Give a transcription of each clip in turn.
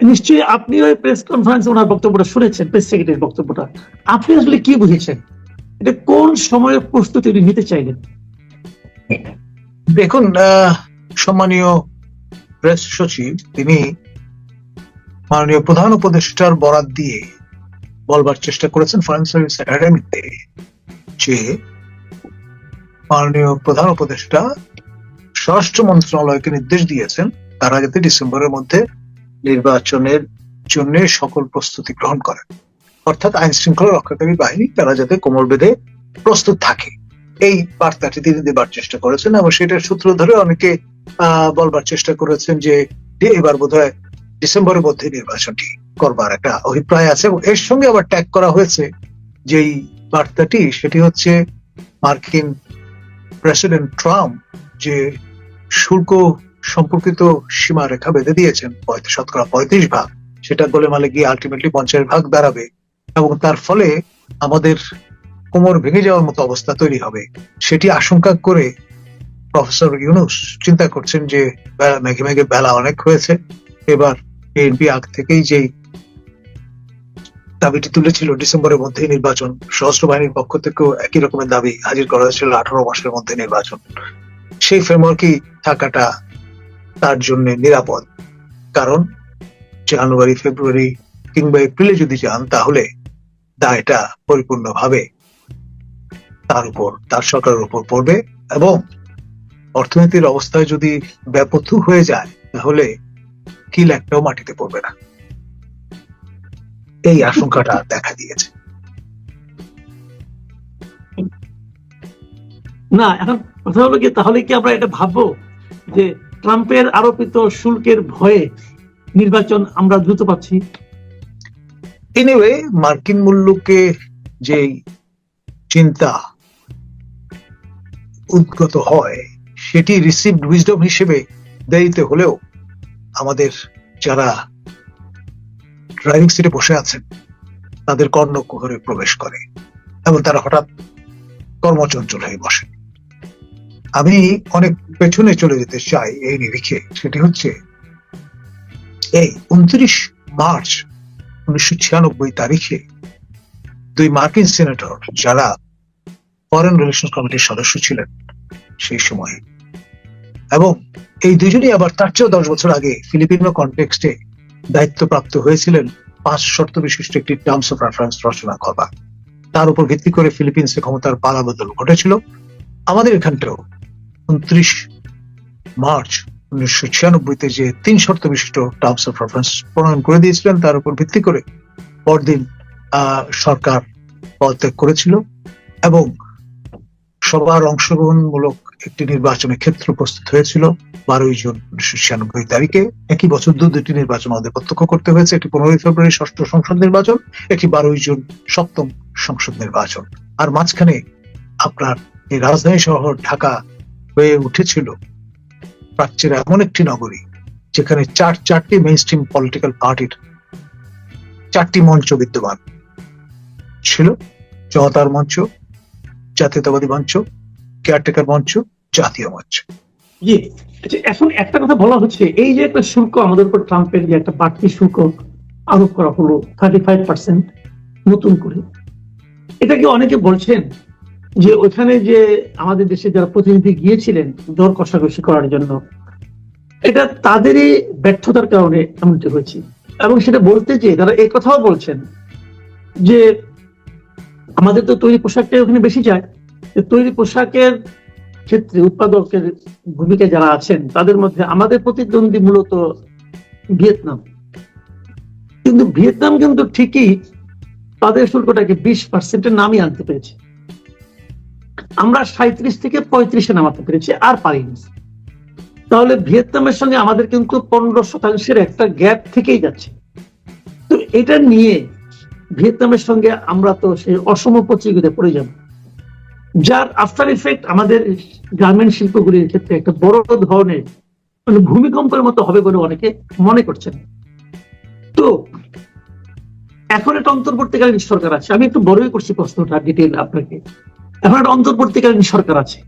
নিশ্চয়ই আপনি ওই প্রেস কনফারেন্সে ওনার বক্তব্যটা শুনেছেন, প্রেস সেক্রেটারির বক্তব্যটা। আপনি আসলে কি বুঝেছেন, এটা কোন সময়ের প্রস্তুতি উনি নিতে চাইলেন? দেখুন, সম্মানীয় প্রেস সচিব তিনি মাননীয় প্রধান উপদেষ্টার বরাত দিয়ে বলবার চেষ্টা করেছেন ফরেন সার্ভিস একাডেমিতে যে মাননীয় প্রধান উপদেষ্টা স্বরাষ্ট্র মন্ত্রণালয়কে নির্দেশ দিয়েছেন তারা যাতে ডিসেম্বরের মধ্যে নির্বাচনের জন্য সকল প্রস্তুতি গ্রহণ করেন, অর্থাৎ আইন শৃঙ্খলা রক্ষাকারী বাহিনী তারা যাতে কোমর বেঁধে প্রস্তুত থাকে, এই বার্তাটি তিনি দেবার চেষ্টা করেছেন। এবং সেটার সূত্র ধরে অনেকে বলবার চেষ্টা করেছেন যে এবার বোধহয় ডিসেম্বরের মধ্যে নির্বাচনটি করবার একটা অভিপ্রায় আছে। এবং এর সঙ্গে আবার ট্যাগ করা হয়েছে যেই বার্তাটি, সেটি হচ্ছে মার্কিন প্রেসিডেন্ট ট্রাম্প যে শুল্ক সম্পর্কিত সীমারেখা বেঁধে দিয়েছেন 35%, সেটা গোলেমালে গিয়ে আলটিমেটলি 50% দাঁড়াবে এবং তার ফলে আমাদের কোমর ভেঙে যাওয়ার মতো অবস্থা তৈরি হবে, সেটি আশঙ্কা করে প্রফেসর ইউনূস চিন্তা করছেন যে মেঘে মেঘে বেলা অনেক হয়েছে, এবার বিএনপি আগ থেকেই যেই দাবিটি তুলেছিল ডিসেম্বরের মধ্যে নির্বাচন, সশস্ত্র বাহিনীর পক্ষ থেকেও একই রকমের দাবি হাজির করা হয়েছিল 18 মাসের মধ্যে নির্বাচন, সেই ফ্রেমওয়ার্কই থাকাটা তার জন্য নিরাপদ। কারণ জানুয়ারি, ফেব্রুয়ারি কিংবা এপ্রিলে যদি যান তাহলে দায়টা পরিপূর্ণভাবে তার উপর, তার সরকারের উপর পড়বে এবং অর্থনীতির অবস্থায় যদি ব্যাপথু হয়ে যায় তাহলে কিল একটাও মাটিতে পড়বে না, এই আশঙ্কাটা দেখা দিয়েছে। না, এখন কথা হলো কি, তাহলে কি আমরা এটা ভাববো যে ট্রাম্পের আরোপিত শুল্কের ভয়ে নির্বাচন আমরা দ্রুত পাচ্ছি? এনিওয়ে, মার্কিন মূল্যকে যে চিন্তা উদ্গত হয় সেটি রিসিভড উইজডম হিসেবে দেরিতে হলেও আমাদের যারা ড্রাইভিং সিটে বসে আছেন তাদের কর্ণকুহরে প্রবেশ করে এবং তারা হঠাৎ কর্মচঞ্চল হয়ে বসে। আমি অনেক পেছনে চলে যেতে চাই এই নিরিখে, সেটি হচ্ছে এই 29 মার্চ 1996 তারিখে দুই মার্কিন সিনেটর যারা ফরেন রিলেশন কমিটির সদস্য ছিলেন সেই সময়ে, এবং এই দুজনই আবার তার চেয়েও 10 বছর আগে ফিলিপিনো কনটেক্সটে দায়িত্বপ্রাপ্ত হয়েছিলেন 5 শর্ত বিশিষ্ট একটি টার্মস অফ রেফারেন্স রচনা করবার, তার উপর ভিত্তি করে ফিলিপিন্সে ক্ষমতার পালাবদল ঘটেছিল। আমাদের এখানটাও 29 মার্চ 1996 যে 3 শর্ত বিশিষ্ট টার্মস অফ রেফারেন্স প্রণয়ন করে দিয়েছিলেন তার উপর ভিত্তি করে পরদিন সরকার পদত্যাগ করেছিল এবং সবার অংশগ্রহণমূলক একটি নির্বাচনের ক্ষেত্র প্রস্তুত হয়েছিল 12 জুন 1996 তারিখে। একই বছর দুটি নির্বাচন আমাদের প্রত্যক্ষ করতে হয়েছে, একটি 15 ফেব্রুয়ারি ষষ্ঠ সংসদ নির্বাচন, একটি 12 জুন সপ্তম সংসদ নির্বাচন। আর মাঝখানে আপনার এই রাজধানী শহর ঢাকা হয়ে উঠেছিল প্রাচ্যের এমন একটি নগরী যেখানে চারটি মেইন স্ট্রিম পলিটিক্যাল পার্টির 4টি মঞ্চ বিদ্যমান ছিল: জনতার মঞ্চ, জাতীয়তাবাদী মঞ্চ, কেয়ারটেকার মঞ্চ, জাতীয় মঞ্চ। এখন একটা কথা বলা হচ্ছে, এই যে একটা শুল্ক আমাদের উপর ট্রাম্পের যে একটা বাড়তি শুল্ক আরোপ করা হলো 35% নতুন করে, এটা কি অনেকে বলছেন যে ওইখানে যে আমাদের দেশে যারা প্রতিনিধি গিয়েছিলেন দর কষাকষি করার জন্য, এটা তাদেরই ব্যর্থতার কারণে এমনটি হয়েছে। এবং সেটা বলতে যে তারা এই কথাও বলছেন যে আমাদের তো তৈরি পোশাকটা ওখানে বেশি যায়, তৈরি পোশাকের ক্ষেত্রে উৎপাদকের ভূমিকা যারা আছেন তাদের মধ্যে আমাদের প্রতিদ্বন্দ্বী মূলত ভিয়েতনাম, কিন্তু ভিয়েতনাম কিন্তু ঠিকই তাদের শুল্কটাকে 20% নামই আনতে পেরেছে, আমরা 37 থেকে 35-এ নামাতে পেরেছি, আর পারিনি। তাহলে ভিয়েতনামের সঙ্গে আমাদের কিন্তু 15% একটা গ্যাপ থেকেই যাচ্ছে। তো এটা নিয়ে ভিয়েতনামের সঙ্গে আমরা তো সেই অসম প্রতিযোগিতায় পড়ে যাব, যার আফটার ইফেক্ট আমাদের গার্মেন্ট শিল্পগুলির ক্ষেত্রে একটা বড় ধরনের ভূমিকম্পের মতো হবে বলে অনেকে মনে করছেন। তো এখন একটা অন্তর্বর্তীকালীন সরকার আছে, আমি একটু বড়ই করছি প্রশ্নটা ডিটেইল আপনাকে। এখন একটা অন্তর্বর্তীকালীন সরকার আছে,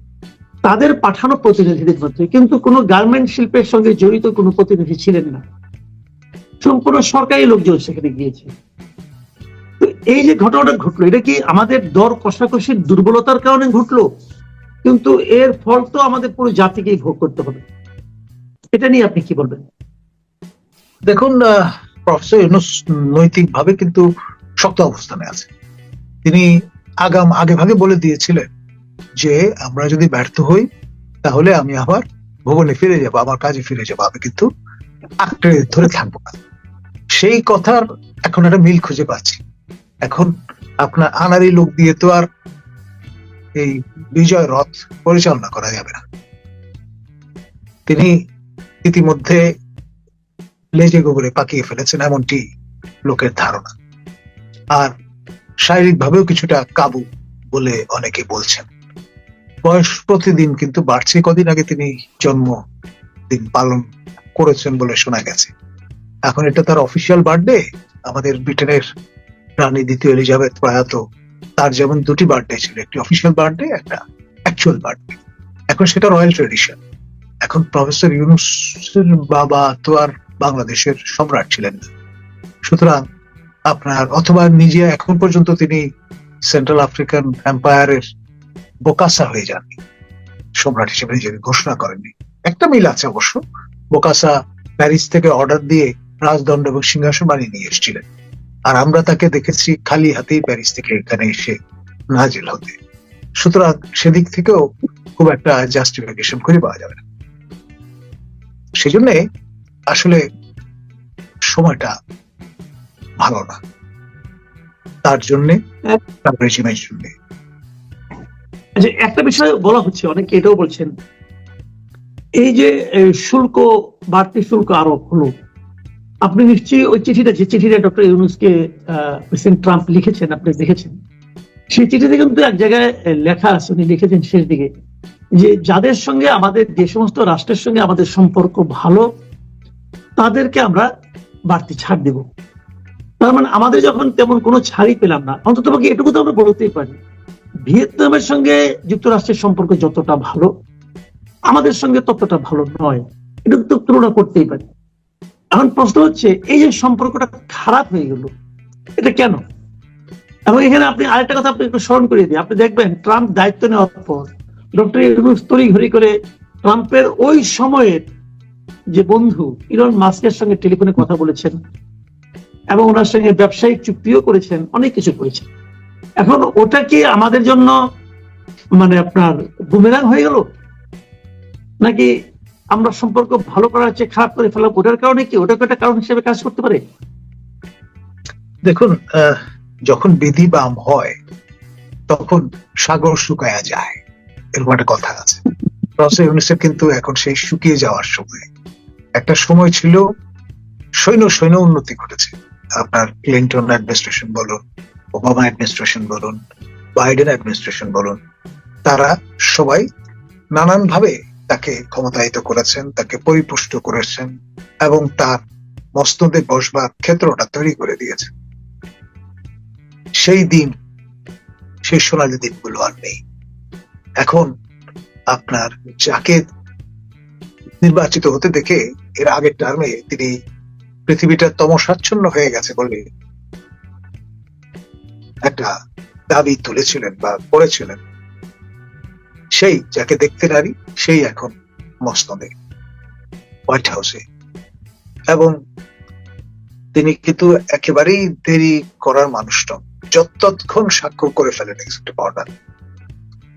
তাদের পাঠানো প্রতিনিধিদের মধ্যে কিন্তু কোনো গার্মেন্ট শিল্পের সঙ্গে জড়িত কোনো প্রতিনিধি ছিলেন না। সম্পূর্ণ সরকারি লোকজন সেখানে গিয়েছে। তো এই যে ঘটনাটা ঘটলো, এটা কি আমাদের দর কষাকষির দুর্বলতার কারণে ঘটলো? কিন্তু এর ফল তো আমাদের পুরো জাতিকেই ভোগ করতে হবে। এটা নিয়ে আপনি কি বলবেন? দেখুন, প্রফেসর ইউনূস নৈতিকভাবে কিন্তু শক্ত অবস্থানে আছে। তিনি আগে ভাগে বলে দিয়েছিলেন যে আমরা যদি ব্যর্থ হই তাহলে আমি আবার ভবনে ফিরে যাব, আমার কাজে ফিরে যাব, আমি কিন্তু আঁকড়ে ধরে থাকবো না। সেই কথার এখন একটা মিল খুঁজে পাচ্ছি। এখন আপনার আনারি লোক দিয়ে তো আর এই বিজয় রথ পরিচালনা করা যাবে না। তিনি ইতিমধ্যে লেজে গোবরে পাকিয়ে ফেলেছেন এমনটি লোকের ধারণা। আর শারীরিক ভাবেও কিছুটা কাবু বলে অনেকে বলছেন। বয়স প্রতিদিন কিন্তু বাড়ছে। কদিন আগে তিনি জন্মদিন পালন করেছেন বলে শোনা গেছে। এখন এটা তার অফিসিয়াল বার্থডে। আমাদের ব্রিটেনের রানী দ্বিতীয় এলিজাবেথ প্রয়াত, তার যেমন দুটি বার্থডে ছিল, একটি অফিসিয়াল বার্থডে, একটা অ্যাকচুয়াল বার্থডে। এখন সেটা রয়্যাল ট্রেডিশন। এখন প্রফেসর ইউনূসের বাবা তো আর বাংলাদেশের সম্রাট ছিলেন না, সুতরাং আপনার অথবা নিজে এখন পর্যন্ত তিনি সেন্ট্রাল আফ্রিকান এম্পায়ারের বোকাসা হয়ে যাননি, সম্রাট হিসেবে নিজেকে ঘোষণা করেননি। একটা মিল আছে অবশ্য, বোকাসা প্যারিস থেকে অর্ডার দিয়ে রাজদণ্ড এবং সিংহাসন বানিয়ে নিয়ে এসেছিলেন, আর আমরা তাকে দেখেছি খালি হাতেই প্যারিস থেকে এখানে এসে নাজিল হতে। সুতরাং সেদিক থেকেও খুব একটা জাস্টিফিকেশন খুঁজে পাওয়া যাবে না। সেই জন্য আসলে সময়টা ভালো না তার জন্য, তার রেজিমের জন্য। যে একটা বিষয় বলা হচ্ছে, অনেকে এটাও বলছেন, এই যে শুল্ক, বাড়তি শুল্ক আরোপ হলো, আপনি নিশ্চয়ই ওই চিঠিটা ডক্টর ইউনূসকে প্রেসিডেন্ট ট্রাম্প লিখেছেন, আপনি দেখেছেন। সেই চিঠিতে কিন্তু এক জায়গায় লেখা আছে, উনি লিখেছেন শেষ দিকে, যে যাদের সঙ্গে আমাদের, যে সমস্ত রাষ্ট্রের সঙ্গে আমাদের সম্পর্ক ভালো, তাদেরকে আমরা বাড়তি ছাড় দেব। তার মানে আমাদের যখন তেমন কোনো ছাড়ই পেলাম না, অন্তত এটুকু তো আমরা বলতেই পারি, ভিয়েতনামের সঙ্গে যুক্তরাষ্ট্রের সম্পর্ক যতটা ভালো, আমাদের সঙ্গে ততটা ভালো নয়, এটা তো তুলনা করতেই পারি। এখন প্রশ্ন হচ্ছে, এই যে সম্পর্কটা খারাপ হয়ে গেল, এটা কেন? এবং এখানে আপনি আরেকটা কথা আপনি একটু স্মরণ করিয়ে দিই। আপনি দেখবেন ট্রাম্প দায়িত্ব নেওয়ার পর ডক্টর ইউনূস তড়িঘড়ি করে ট্রাম্পের ওই সময়ের যে বন্ধু ইলন মাস্কের সঙ্গে টেলিফোনে কথা বলেছেন এবং ওনার সঙ্গে ব্যবসায়িক চুক্তিও করেছেন, অনেক কিছু করেছেন। এখন ওটা কি আমাদের জন্য মানে আপনার বুমেরাং হয়ে গেল, নাকি আমরা সম্পর্ক ভালো করার চেয়ে খারাপ করে ফেলা? ওটার কারণে কি ওটাকে একটা কারণ হিসেবে কাজ করতে পারে? দেখুন, যখন বিধি বাম হয় তখন সাগর শুকায়া যায়, এরকম একটা কথা আছে। প্রফেসর ইউনূসের কিন্তু এখন সেই শুকিয়ে যাওয়ার সময়। একটা সময় ছিল সৈন্য উন্নতি ঘটেছে। আপনার ক্লিন্টন অ্যাডমিনিস্ট্রেশন বলুন, ওবামা অ্যাডমিনিস্ট্রেশন বলুন, বাইডেন অ্যাডমিনিস্ট্রেশন বলুন, তারা সবাই নানান ভাবে তাকে ক্ষমতায়িত করেছেন, তাকে পরিপুষ্ট করেছেন এবং তার মস্তদে বসবার ক্ষেত্রটা তৈরি করে দিয়েছেন। সেই সোনালী দিনগুলো আর নেই। এখন আপনার যাকে নির্বাচিত হতে দেখে এর আগের টার্মে তিনি পৃথিবীটা তমসাচ্ছন্ন হয়ে গেছে বলে একটা দাবি তুলেছিলেন বা করেছিলেন, সেই যাকে দেখতে নারী সেই এখন মসনদে হোয়াইট হাউসে। এবং তিনি কিন্তু একেবারেই দেরি করার মানুষ নন, যতক্ষণ স্বাক্ষর করে ফেলেন এক্সিকিউটিভ অর্ডার।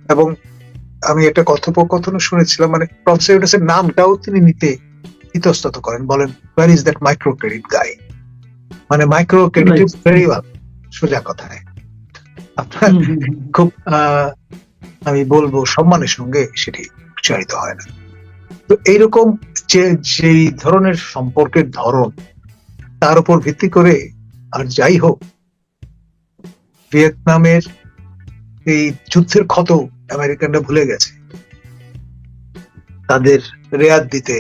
এবং আমি একটা কথোপকথন শুনেছিলাম, মানে প্রফেসর ইউনূসের নামটাও তিনি নিতে ইতস্তত করেন, বলেন where is that micro credit guy, মানে micro credit is very well. সোজা কথায় আপনার খুব আমি বলবো সম্মানের সঙ্গে সেটি উচ্চারিত হয় না। তো এইরকম যেই ধরনের সম্পর্কের ধরন, তার উপর ভিত্তি করে আর যাই হোক, ভিয়েতনামের এই যুদ্ধের ক্ষত আমেরিকানরা ভুলে গেছে। তাদের রেয়াত দিতে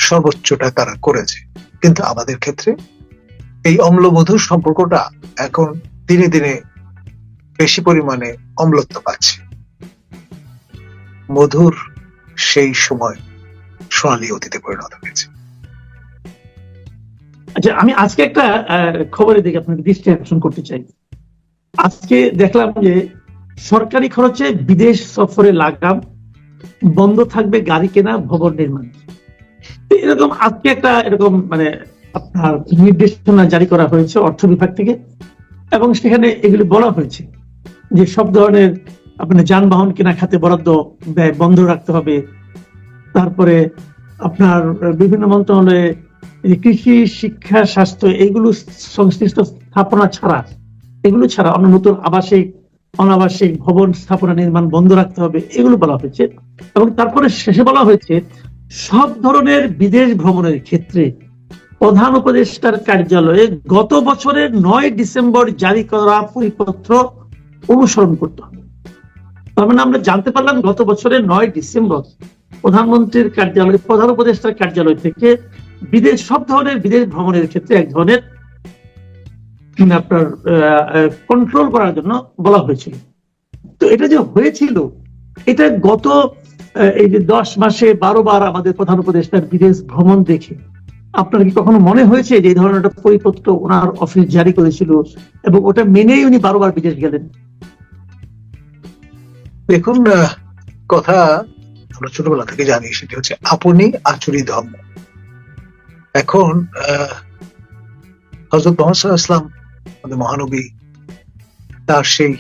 সর্বোচ্চটা তারা করেছে, কিন্তু আমাদের ক্ষেত্রে এই অম্লমধুর সম্পর্কটা এখন দিনে দিনে বেশি পরিমাণে অম্লত্ব পাচ্ছে। মধুর সেই সময় সোনালী অতীতে পরিণত হয়েছে। আচ্ছা, আমি আজকে একটা খবরের দিকে আপনাকে দৃষ্টি আকর্ষণ করতে চাই। আজকে দেখলাম যে সরকারি খরচে বিদেশ সফরে লাগাম, বন্ধ থাকবে গাড়ি কেনা, ভবন নির্মাণ। তো এরকম আজকে একটা এরকম মানে আপনার নির্দেশনা জারি করা হয়েছে অর্থ বিভাগ থেকে, এবং সেখানে এগুলি বলা হয়েছে যে সব ধরনের আপনার যানবাহন কেনা খাতে বরাদ্দ ব্যয় বন্ধ রাখতে হবে। তারপরে আপনার বিভিন্ন মন্ত্রণালয়ে এই যে কৃষি, শিক্ষা, স্বাস্থ্য এইগুলো সংশ্লিষ্ট স্থাপনা ছাড়া, এগুলো ছাড়া অন্য নতুন আবাসিক, অনাবাসিক ভবন স্থাপনা নির্মাণ বন্ধ রাখতে হবে, এগুলো বলা হয়েছে। এবং তারপরে শেষে বলা হয়েছে সব ধরনের বিদেশ ভ্রমণের ক্ষেত্রে প্রধান উপদেষ্টার কার্যালয়ে গত বছরের 9 ডিসেম্বর জারি করা পরিপত্র অনুসরণ করতে হবে। তার মানে আমরা জানতে পারলাম গত বছরের 9 ডিসেম্বর প্রধানমন্ত্রীর কার্যালয়, প্রধান উপদেষ্টার কার্যালয় থেকে বিদেশ, সব ধরনের বিদেশ ভ্রমণের ক্ষেত্রে এক ধরনের আপনার কন্ট্রোল করার জন্য বলা হয়েছিল। তো এটা যে হয়েছিল, এটা গত এই যে 10 মাসে 12 বার আমাদের প্রধান উপদেষ্টার বিদেশ ভ্রমণ দেখে আপনার কি কখনো মনে হয়েছে যে এই ধরনের একটা পরিপত্র ওনার অফিস জারি করেছিল এবং ওটা মেনেই উনি 12 বার বিদেশ গেলেন? দেখুন, কথা আমরা ছোটবেলা থেকে জানি, সেটি হচ্ছে আপনি আচুরি ধর্ম। এখন হযরত মুহাম্মদ সাল্লাল্লাহু আলাইহি ওয়াসাল্লাম, আমাদের মহানবী, তার সেই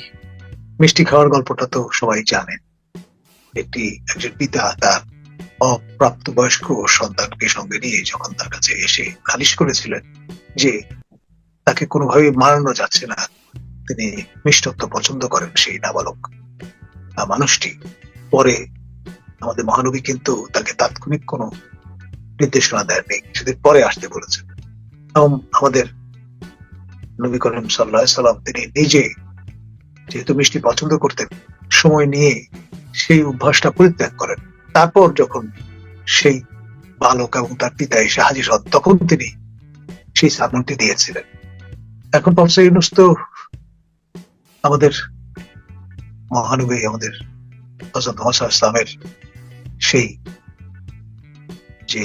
মিষ্টি খাওয়ার গল্পটা তো সবাই জানেন। একজন পিতা তার অপ্রাপ্তবয়স্ক সন্তানকে সঙ্গে নিয়ে যখন তার কাছে এসে নালিশ করেছিলেন যে তাকে কোনোভাবে মারানো যাচ্ছে না, তিনি মিষ্টত্ব পছন্দ করেন সেই নাবালক মানুষটি, পরে আমাদের মহানবী কিন্তু তাকে তাৎক্ষণিক কোনো নির্দেশনা দেননি, সেদিন পরে আসতে বলেছেন। এবং আমাদের নবী করিম সাল্লাল্লাহু আলাইহি সাল্লাম তিনি নিজে যেহেতু মিষ্টি পছন্দ করতেন, সময় নিয়ে সেই অভ্যাসটা পরিত্যাগ করেন। তারপর যখন সেই বালক এবং তার পিতা এসে হাজির হন, তখন তিনি সেই সামনটি দিয়েছিলেন। এখন প্রফেসর ইউনূস তো আমাদের মহানবী, আমাদের হযরত মুহাম্মদ সাল্লাল্লাহু আলাইহি ওয়াসাল্লামের সেই যে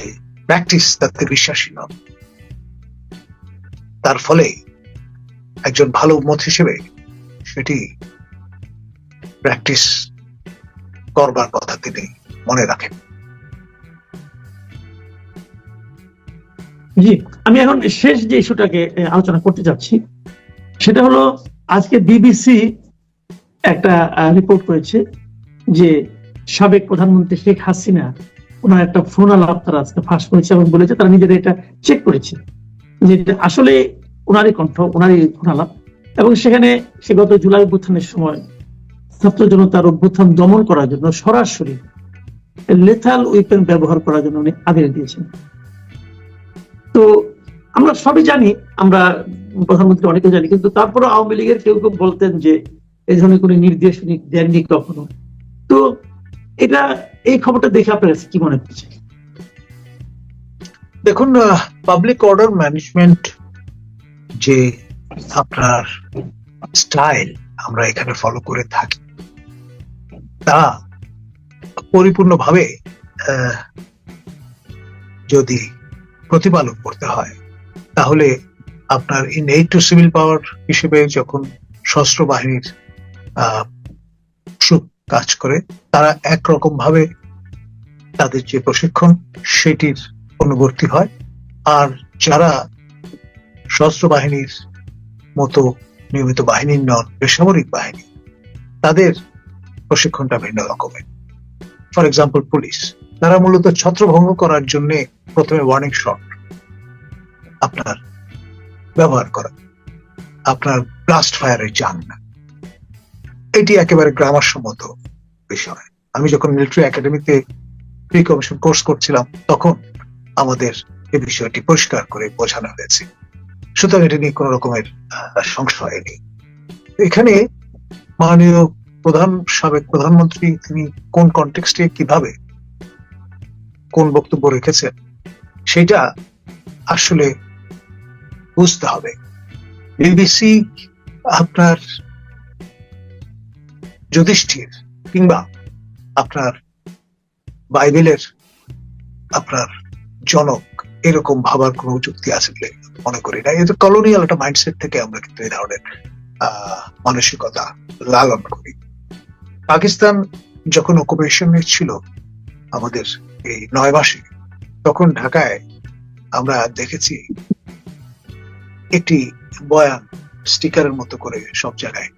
প্র্যাকটিস, তাতে বিশ্বাসী নন। তার ফলে একজন ভালো উম্মত হিসেবে সেটি প্র্যাকটিস করবার কথা তিনি মনে রাখেন। জি, আমি এখন শেষ যে ইস্যুটাকে আলোচনা করতে যাচ্ছি সেটা হলো, আজকে বিবিসি একটা রিপোর্ট করেছে যে সাবেক প্রধানমন্ত্রী শেখ হাসিনা, ওনার একটা ফোন আলাপ তারা আজকে ফাঁস করেছে এবং বলেছে তারা নিজেরা এটা চেক করেছে যে আসলে ওনারই কণ্ঠ, ওনারই ফোন আলাপ। এবং সেখানে সে গত জুলাই অভ্যুত্থানের সময় ছাত্র জনতার অভ্যুত্থান দমন করার জন্য সরাসরি লেথাল উইপেন ব্যবহার করার জন্য উনি আদেশ দিয়েছেন। তো আমরা সবই জানি, আমরা প্রধানমন্ত্রী অনেকে জানি, কিন্তু তারপরে আওয়ামী লীগের কেউ কেউ বলতেন যে এই ধরনের কোনো নির্দেশ উনি দেননি কখনো। তো এটা, এই খবরটা দেখে আপনার কাছে কি মনে হচ্ছে? দেখুন, পাবলিক অর্ডার ম্যানেজমেন্ট যে আপনার স্টাইল আমরা এখানে ফলো করে থাকি, তা পরিপূর্ণভাবে যদি প্রতিপালন করতে হয়, তাহলে আপনার ইন এইড টু সিভিল পাওয়ার হিসেবে যখন সশস্ত্র বাহিনীর কাজ করে, তারা একরকম ভাবে তাদের যে প্রশিক্ষণ সেটির অনুবর্তী হয়। আর যারা সশস্ত্র বাহিনীর মতো নিয়মিত বাহিনী নন, বেসামরিক বাহিনী, তাদের প্রশিক্ষণটা ভিন্ন রকমের। ফর এক্সাম্পল পুলিশ, তারা মূলত ছত্রভঙ্গ করার জন্য প্রথমে ওয়ার্নিং শট আপনার ব্যবহার করা, আপনার ব্লাস্ট ফায়ারে যান না। এটি একেবারে গ্রামার সম্মত বিষয়। আমি যখন মিলিটারি একাডেমিতে প্রি কমিশন কোর্স করছিলাম, তখন আমাদের এই বিষয়টি পরিষ্কার করে বোঝানো হয়েছে। সুতরাং এটা নিয়ে কোন রকমের সংশয় নেই। এখানে মাননীয় সাবেক প্রধানমন্ত্রী তিনি কোন কনটেক্সটে কিভাবে কোন বক্তব্য রেখেছেন সেটা আসলে বুঝতে হবে। বিবিসি আপনার যুধিষ্ঠির কিংবা আপনার বাইবেলের আপনার জনক এরকম ভাবার কোনো যুক্তি আছে বলে মনে করি না। এটা কলোনিয়াল একটা মাইন্ডসেট থেকে আমরা কিন্তু এই ধরনের মানসিকতা লালন করি। পাকিস্তান যখন অকুপেশনে ছিল আমাদের এই 9 মাসে, তখন ঢাকায় আমরা দেখেছি একটি বয়ান স্টিকারের মতো করে সব জায়গায়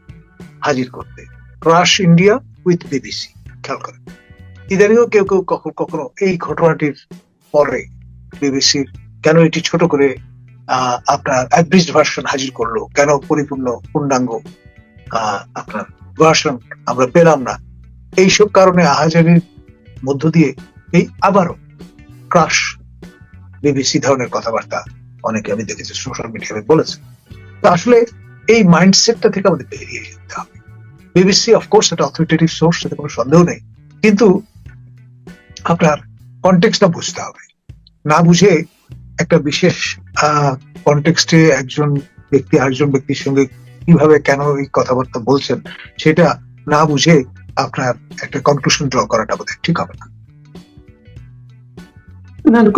হাজির করতে, ক্রাশ ইন্ডিয়া উইথ বিবিসি। খেয়াল করেন, ইদানিও কেউ কেউ কখনো কখনো এই ঘটনাটির পরে বিবিসির কেন এটি ছোট করে আপনার অ্যাব্রিজড ভার্সন হাজির করলো, কেন পরিপূর্ণ পূর্ণাঙ্গ আপনার ভার্সন আমরা পেলাম না, এইসব কারণে আহাজারির মধ্য দিয়ে এই আবারও ক্রাশ বিবিসি ধরনের কথাবার্তা অনেকে আমি দেখেছি সোশ্যাল মিডিয়ায় বলেছে। তো আসলে এই মাইন্ডসেটটা থেকে আমাদের বেরিয়ে যেতে হবে। বিবিসি অফকোর্স একটা অথরিটেটিভ সোর্স, সেটা কোনো সন্দেহ নেই, কিন্তু আপনার কনটেক্সটটা বুঝতে হবে। না বুঝে একটা বিশেষ কনটেক্সটে একজন ব্যক্তি আরেকজন ব্যক্তির সঙ্গে কিভাবে কেন এই কথাবার্তা বলছেন সেটা না বুঝে আপনার একটা কনক্লুশন ড্র করাটা বোধহয় ঠিক হবে না।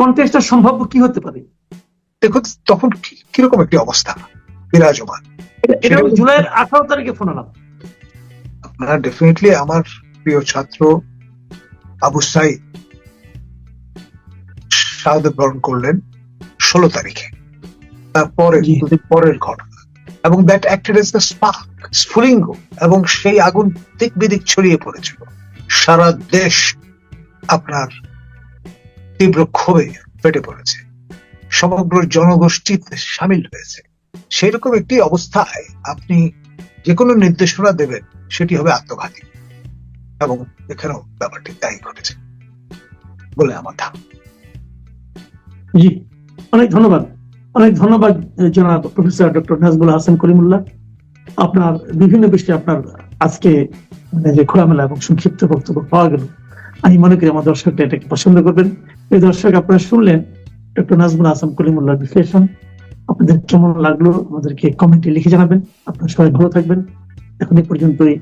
কনটেক্সটটা সম্ভাব্য কি হতে পারে? দেখুন তখন কিরকম একটি অবস্থা বিরাজমান। এটা জুলাইয়ের 18 তারিখে ফোন আলাপ। আপনারা ডেফিনেটলি আমার প্রিয় ছাত্র আবু সাইদ শাহাদাত বরণ করলেন 16 তারিখে, তারপরে দুদিন পরের ঘটনা, এবং that acted as the spark, স্ফুলিঙ্গ, এবং সেই আগুন দিক বিদিক ছড়িয়ে পড়েছিল। সারা দেশ আপনার তীব্র ক্ষোভে ফেটে পড়েছে, সমগ্র জনগোষ্ঠী সামিল হয়েছে। সেরকম একটি অবস্থায় আপনি যে কোনো নির্দেশনা দেবেন সেটি হবে আত্মঘাতী, এবং এখানেও ব্যাপারটি তাই ঘটেছে বলে আমার ধারণা। জি, অনেক ধন্যবাদ, অনেক ধন্যবাদ জনাব প্রফেসর ডক্টর নাজমুল হাসান কলিমুল্লাহ। আপনার বিভিন্ন বিষয়ে আপনার আজকে যে খোলামেলা এবং সংক্ষিপ্ত বক্তব্য পাওয়া গেল, আমি মনে করি আমার দর্শকরা এটাকে পছন্দ করবেন। এই দর্শক, আপনারা শুনলেন ডক্টর নাজমুল হাসান কলিমুল্লাহর বিশ্লেষণ। আপনাদের কেমন লাগলো আমাদেরকে কমেন্টে লিখে জানাবেন। আপনারা সবাই ভালো থাকবেন। এখন এই পর্যন্তই।